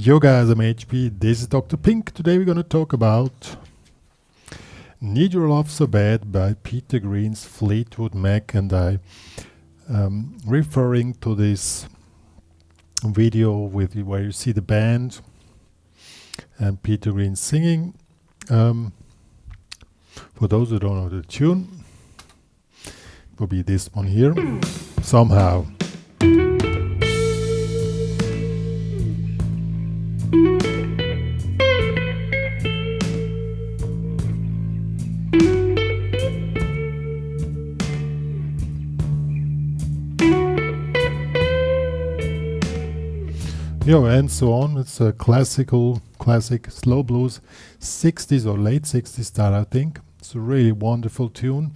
Yo guys, I'm HP, this is Dr. Pink. Today we're going to talk about Need Your Love So Bad by Peter Green's Fleetwood Mac, and I referring to this video with where you see the band and Peter Green singing. For those who don't know the tune, it will be this one here, Somehow. And so on. It's a classic slow blues, 60s or late 60s style, I think. It's a really wonderful tune.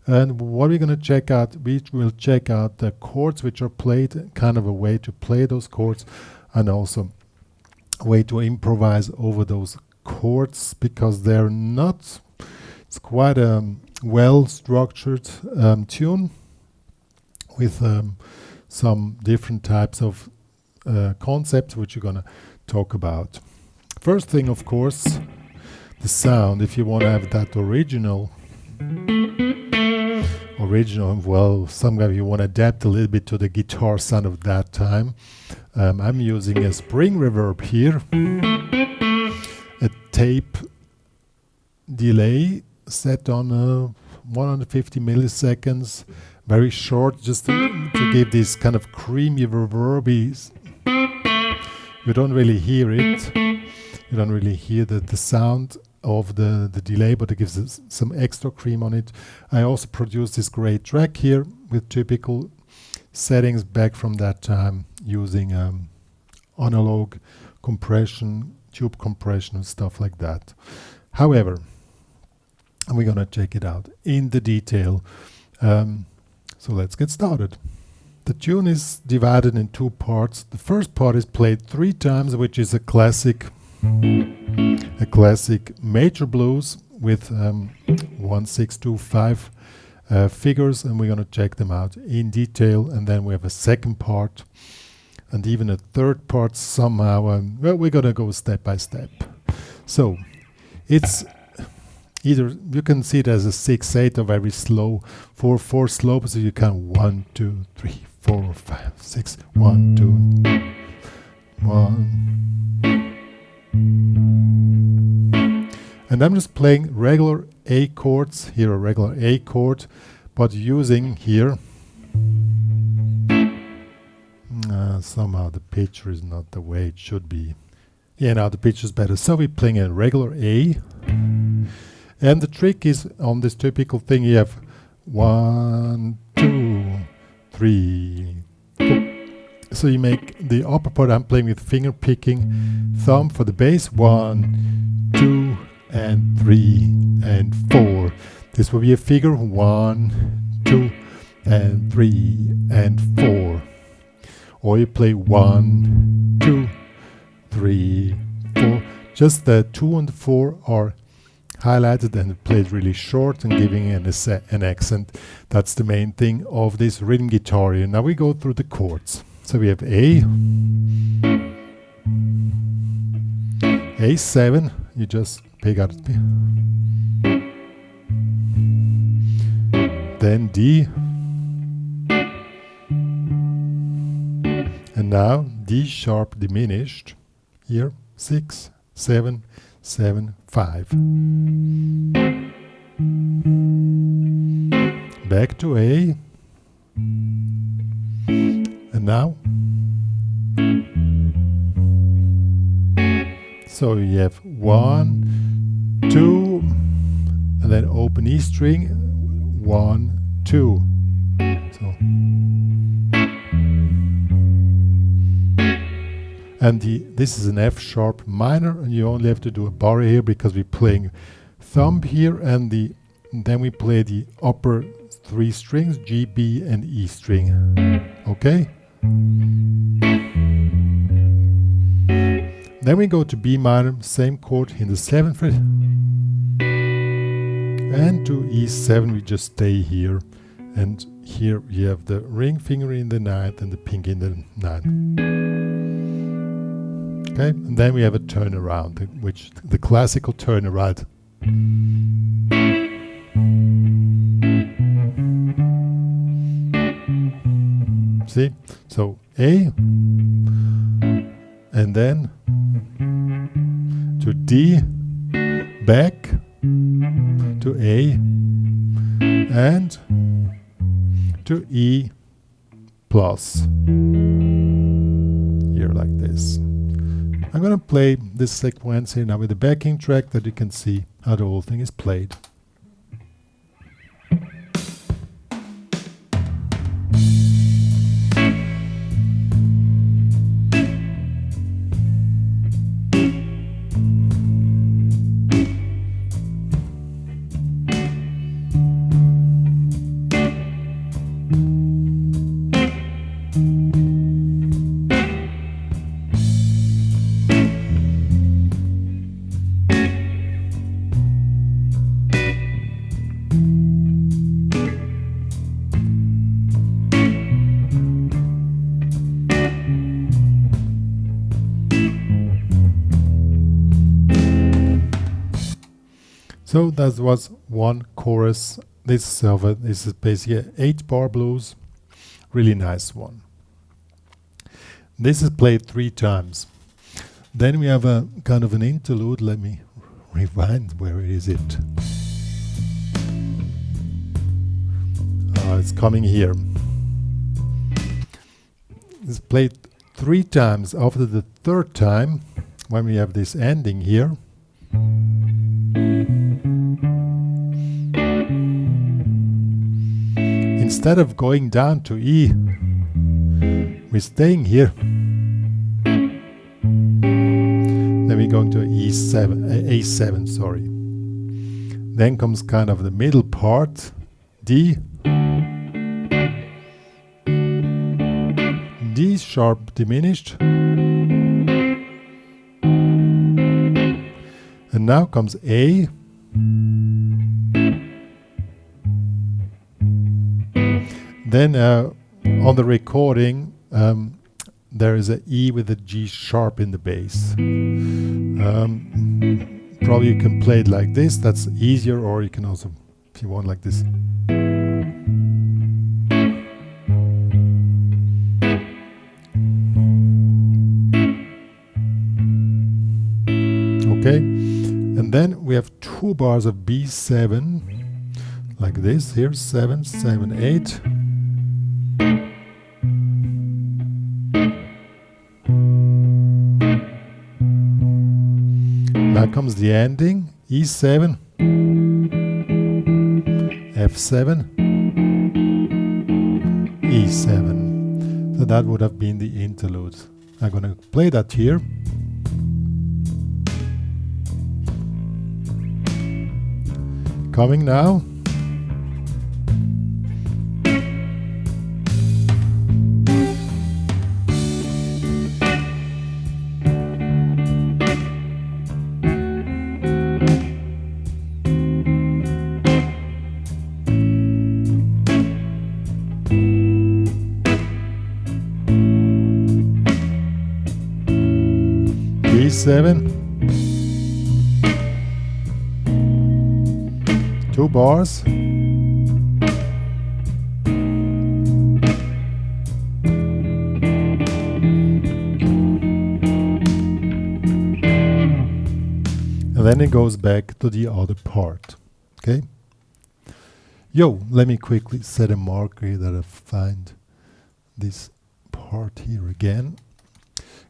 And what we're going to check out, we will check out the chords which are played, kind of a way to play those chords, and also a way to improvise over those chords, because they're not, it's quite a well-structured tune with some different types of concepts which you're going to talk about. First thing, of course, the sound. If you want to have that original, well, sometimes you want to adapt a little bit to the guitar sound of that time. I'm using a spring reverb here, a tape delay set on 150 milliseconds, very short, just to give this kind of creamy reverby. You don't really hear it. You don't really hear the sound of the delay, but it gives us some extra cream on it. I also produced this great track here with typical settings back from that time, using analog compression, tube compression and stuff like that. However, we're gonna check it out in the detail. So let's get started. The tune is divided in two parts. The first part is played 3 times, which is a classic major blues with 1, 6, 2, 5 figures, and we're going to check them out in detail. And then we have a second part and even a third part somehow. Well, we're going to go step by step. So it's either, you can see it as a 6/8 or very slow, 4/4 slope, so you can 1, 2, 3, 4, 5, 6, 1, 2, 1. And I'm just playing regular A chords, here a regular A chord, but using here, somehow the picture is not the way it should be. Yeah, now the picture is better. So we're playing a regular A. And the trick is on this typical thing, you have 1, 2, 3, 4. So you make the upper part, I'm playing with finger picking, thumb for the bass, 1, 2, and 3, and 4. This will be a figure, 1, 2, and 3, and 4. Or you play 1, 2, 3, 4. Just the 2 and the 4 are highlighted and played really short and giving an accent. That's the main thing of this rhythm guitar here. Now we go through the chords. So we have A7, you just pick out, then D, and now D sharp diminished, here 6, 7, 7, 5. Back to A, and now, so you have 1, 2, and then open E string, 1, 2. So, and this is an F sharp minor, and you only have to do a bar here because we're playing thumb here, and then we play the upper 3 strings, G, B, and E string. Okay? Then we go to B minor, same chord in the 7th fret, and to E7 we just stay here, and here you have the ring finger in the 9th and the pinky in the 9th. Okay, and then we have a turnaround, which the classical turnaround. See, so A, and then to D, back to A, and to E plus, here like this. I'm going to play this sequence here now with the backing track that you can see how the whole thing is played. So that was one chorus. This is basically an 8-bar blues, really nice one. This is played 3 times. Then we have a kind of an interlude. Let me rewind. Where is it? It's coming here. It's played 3 times. After the 3rd time, when we have this ending here, instead of going down to E, we're staying here. Then we're going to A7, sorry. Then comes kind of the middle part, D. D sharp diminished. And now comes A. Then on the recording, there is an E with a G sharp in the bass. Probably you can play it like this, that's easier, or you can also, if you want, like this. Okay, and then we have 2 bars of B7, like this, here, 7, 7, 8. Now comes the ending, E7, F7, E7. So that would have been the interlude. I'm going to play that here. Coming now. B7, 2 bars, and then it goes back to the other part. Okay. Yo, let me quickly set a marker here that I find this part here again.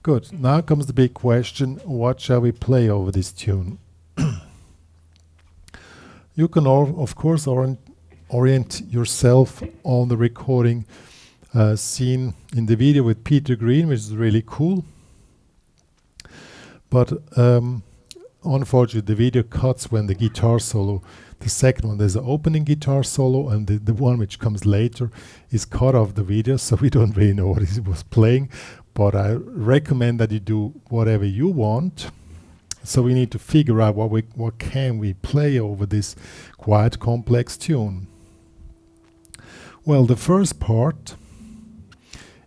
Good. Now comes the big question, what shall we play over this tune? You can, of course, orient yourself on the recording seen in the video with Peter Green, which is really cool. But unfortunately, the video cuts when the guitar solo, the second one, there's an opening guitar solo, and the one which comes later is cut off the video, so we don't really know what he was playing. But I recommend that you do whatever you want. So we need to figure out what can we play over this quite complex tune. Well, the first part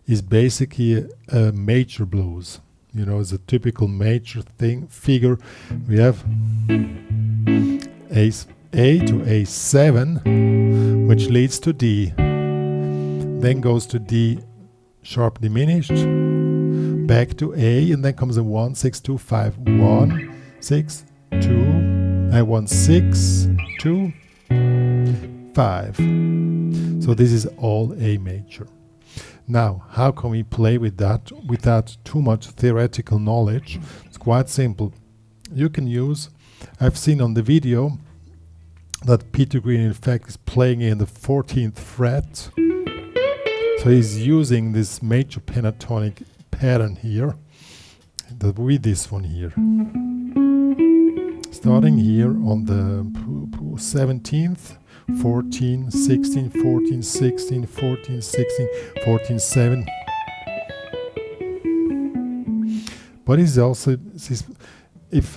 is basically a major blues. you know, is a typical major figure. We have A to A7, which leads to D, then goes to D sharp diminished, back to A, and then comes a 1 6 2 5 1 6 2 1 6 2 5. So this is all A major. Now, how can we play with that without too much theoretical knowledge? It's quite simple. You can use, I've seen on the video that Peter Green in fact is playing in the 14th fret. So he's using this major pentatonic pattern here, with this one here. Starting here on the 17th, 14, 16, 14, 16, 14, 16, 14, 7. But it's also, if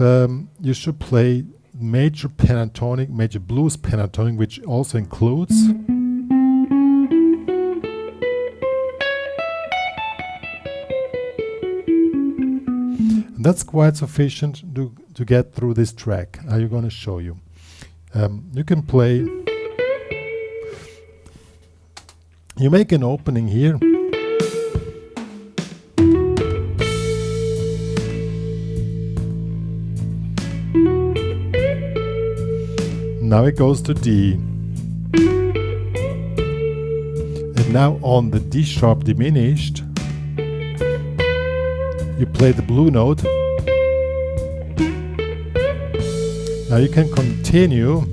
you should play major pentatonic, major blues pentatonic, which also includes and that's quite sufficient to get through this track. I'm going to show you. You can play, you make an opening here. Now it goes to D. And now on the D sharp diminished, you play the blue note. Now you can continue.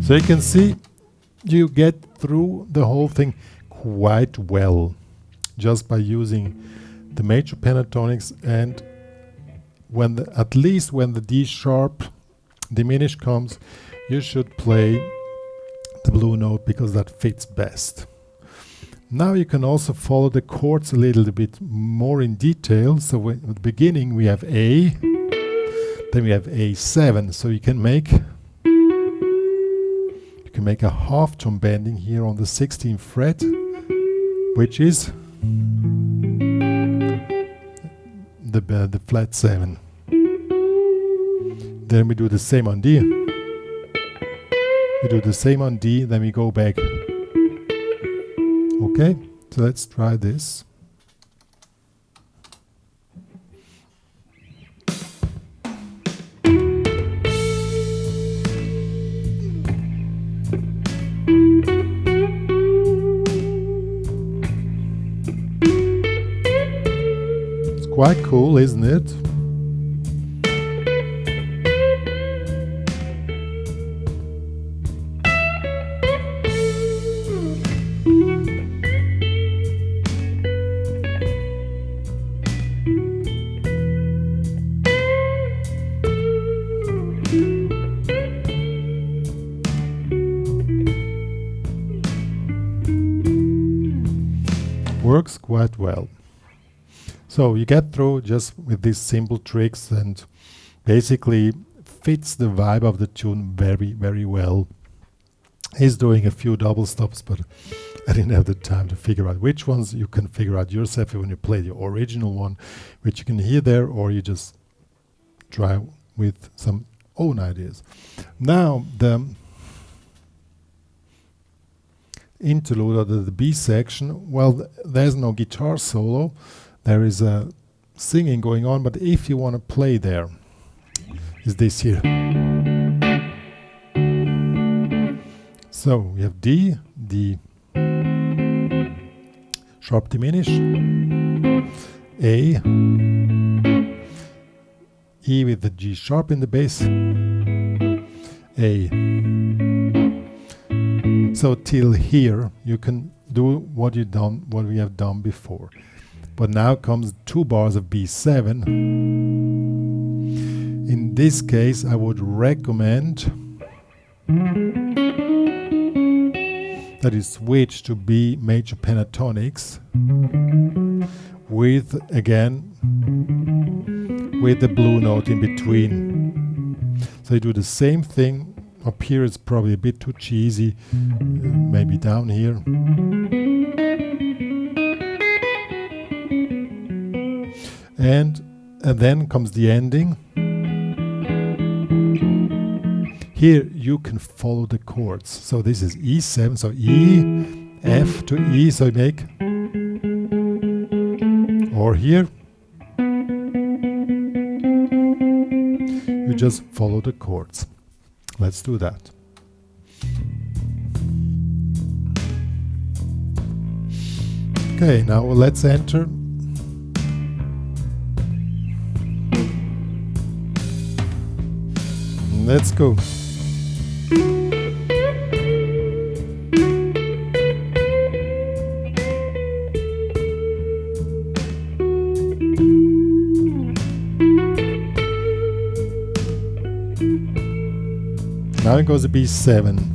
So you can see you get through the whole thing quite well just by using the major pentatonics, and when at least when the D sharp diminished comes, you should play the blue note because that fits best. Now you can also follow the chords a little bit more in detail. So at the beginning we have A, then we have A7, so you can make a half tone bending here on the 16th fret, which is the flat 7. Then we do the same on D. We do the same on D, then we go back. Okay, so let's try this. Quite cool, isn't it? Works quite well. So you get through just with these simple tricks and basically fits the vibe of the tune very, very well. He's doing a few double stops, but I didn't have the time to figure out which ones. You can figure out yourself when you play the original one, which you can hear there, or you just try with some own ideas. Now the interlude or the B section, well, there's no guitar solo. There is a singing going on, but if you want to play there, is this here. So we have D, D sharp diminish, A, E with the G sharp in the bass, A. So till here you can do what we have done before. But now comes 2 bars of B7. In this case, I would recommend that you switch to B major pentatonics with, again, with the blue note in between. So you do the same thing. Up here it's probably a bit too cheesy, maybe down here. And then comes the ending. Here you can follow the chords. So this is E7, so E, F to E, so you make, or here, you just follow the chords. Let's do that. Okay, now let's enter. Let's go. Now it goes to B7.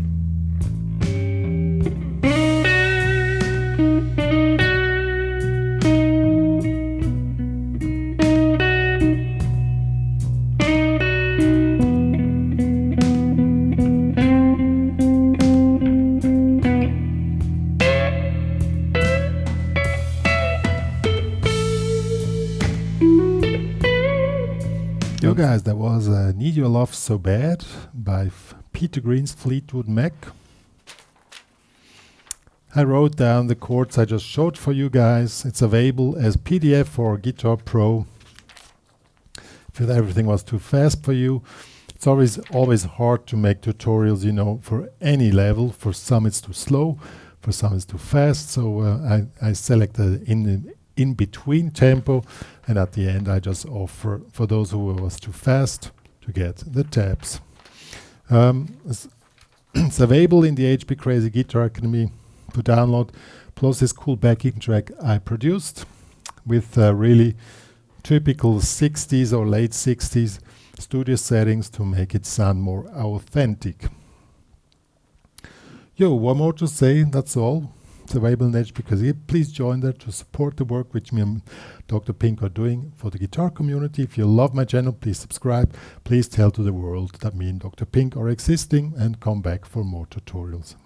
Yo guys, that was Need Your Love So Bad by Peter Green's Fleetwood Mac. I wrote down the chords I just showed for you guys. It's available as PDF for Guitar Pro. If everything was too fast for you, it's always hard to make tutorials, you know, for any level. For some it's too slow, for some it's too fast. So I selected in between tempo, and at the end I just offer for those who was too fast to get the tabs. It's available in the HPCrazy Guitar Academy to download, plus this cool backing track I produced with really typical 60s or late 60s studio settings to make it sound more authentic. Yo, one more to say, that's all. It's available in HPCrazy. Please join there to support the work which me and Dr. Pink are doing for the guitar community. If you love my channel, please subscribe. Please tell to the world that me and Dr. Pink are existing, and come back for more tutorials.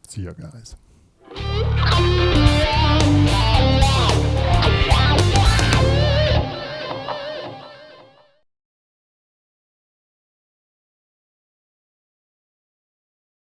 See you guys.